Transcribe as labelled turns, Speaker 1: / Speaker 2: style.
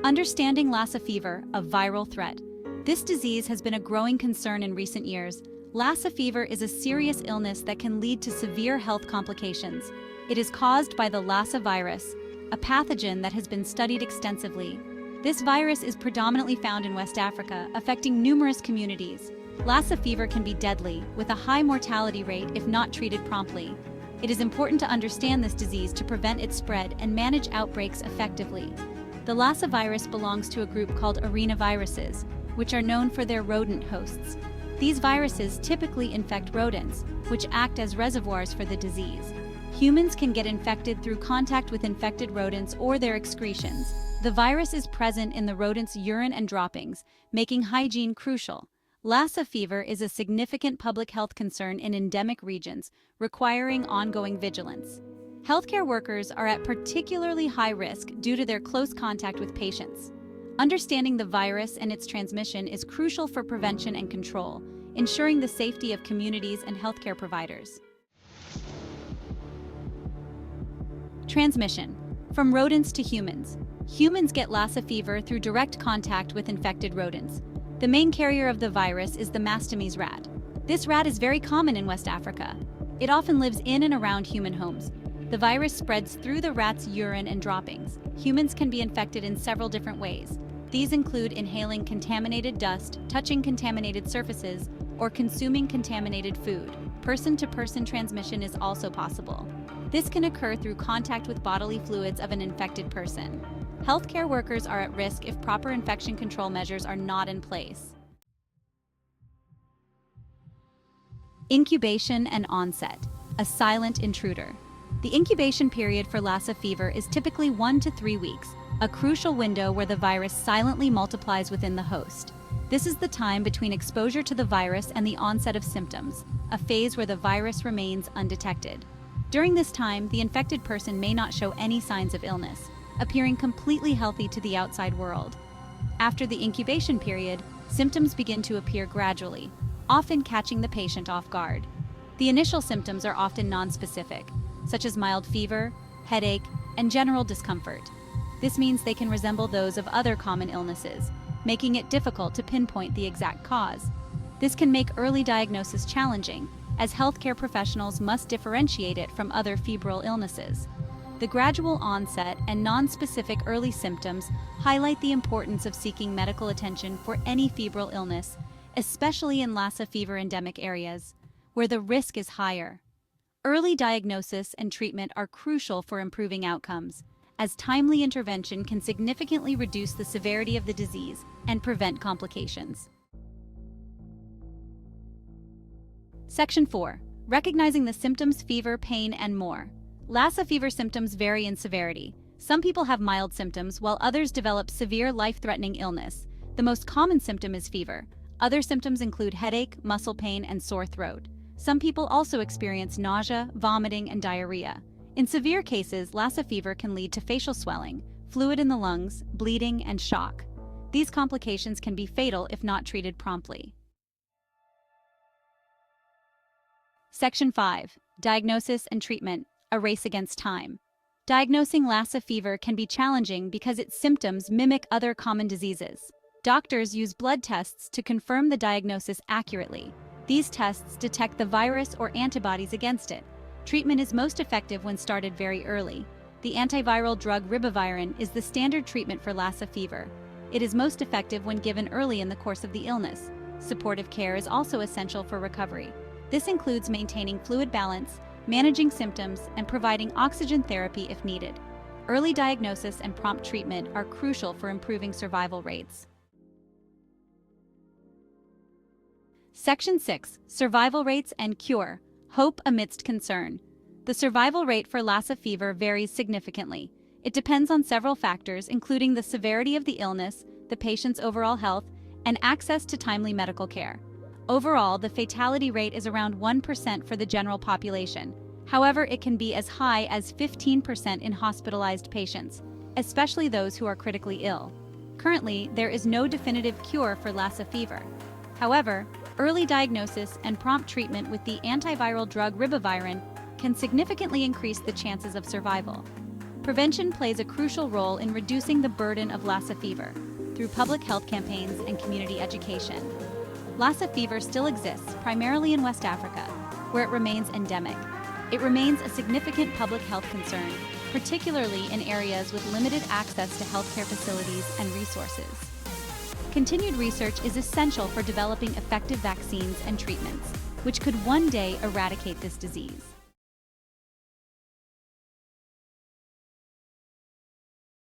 Speaker 1: Understanding Lassa fever, a viral threat. This disease has been a growing concern in recent years. Lassa fever is a serious illness that can lead to severe health complications. It is caused by the Lassa virus, a pathogen that has been studied extensively. This virus is predominantly found in West Africa, affecting numerous communities. Lassa fever can be deadly, with a high mortality rate if not treated promptly. It is important to understand this disease to prevent its spread and manage outbreaks effectively. The Lassa virus belongs to a group called arenaviruses, which are known for their rodent hosts. These viruses typically infect rodents, which act as reservoirs for the disease. Humans can get infected through contact with infected rodents or their excretions. The virus is present in the rodent's urine and droppings, making hygiene crucial. Lassa fever is a significant public health concern in endemic regions, requiring ongoing vigilance. Healthcare workers are at particularly high risk due to their close contact with patients. Understanding the virus and its transmission is crucial for prevention and control, ensuring the safety of communities and healthcare providers. Transmission. From rodents to humans. Humans get Lassa fever through direct contact with infected rodents. The main carrier of the virus is the mastomys rat. This rat is very common in West Africa. It often lives in and around human homes. The virus spreads through the rat's urine and droppings. Humans can be infected in several different ways. These include inhaling contaminated dust, touching contaminated surfaces, or consuming contaminated food. Person-to-person transmission is also possible. This can occur through contact with bodily fluids of an infected person. Healthcare workers are at risk if proper infection control measures are not in place. Incubation and onset. A silent intruder. The incubation period for Lassa fever is typically 1 to 3 weeks, a crucial window where the virus silently multiplies within the host. This is the time between exposure to the virus and the onset of symptoms, a phase where the virus remains undetected. During this time, the infected person may not show any signs of illness, appearing completely healthy to the outside world. After the incubation period, symptoms begin to appear gradually, often catching the patient off guard. The initial symptoms are often nonspecific, such as mild fever, headache, and general discomfort. This means they can resemble those of other common illnesses, making it difficult to pinpoint the exact cause. This can make early diagnosis challenging, as healthcare professionals must differentiate it from other febrile illnesses. The gradual onset and nonspecific early symptoms highlight the importance of seeking medical attention for any febrile illness, especially in Lassa fever endemic areas, where the risk is higher. Early diagnosis and treatment are crucial for improving outcomes, as timely intervention can significantly reduce the severity of the disease and prevent complications. Section 4. Recognizing the symptoms, fever, pain, and more. Lassa fever symptoms vary in severity. Some people have mild symptoms, while others develop severe life-threatening illness. The most common symptom is fever. Other symptoms include headache, muscle pain, and sore throat. Some people also experience nausea, vomiting, and diarrhea. In severe cases, Lassa fever can lead to facial swelling, fluid in the lungs, bleeding, and shock. These complications can be fatal if not treated promptly. Section 5. Diagnosis and treatment. A race against time. Diagnosing Lassa fever can be challenging because its symptoms mimic other common diseases. Doctors use blood tests to confirm the diagnosis accurately. These tests detect the virus or antibodies against it. Treatment is most effective when started very early. The antiviral drug ribavirin is the standard treatment for Lassa fever. It is most effective when given early in the course of the illness. Supportive care is also essential for recovery. This includes maintaining fluid balance, managing symptoms, and providing oxygen therapy if needed. Early diagnosis and prompt treatment are crucial for improving survival rates. Section 6. Survival rates and cure. Hope amidst concern. The survival rate for Lassa fever varies significantly. It depends on several factors, including the severity of the illness, the patient's overall health, and access to timely medical care. Overall, the fatality rate is around 1% for the general population. However, it can be as high as 15% in hospitalized patients, especially those who are critically ill. Currently, there is no definitive cure for Lassa fever. However, early diagnosis and prompt treatment with the antiviral drug ribavirin can significantly increase the chances of survival. Prevention plays a crucial role in reducing the burden of Lassa fever through public health campaigns and community education. Lassa fever still exists primarily in West Africa, where it remains endemic. It remains a significant public health concern, particularly in areas with limited access to healthcare facilities and resources. Continued research is essential for developing effective vaccines and treatments, which could one day eradicate this disease.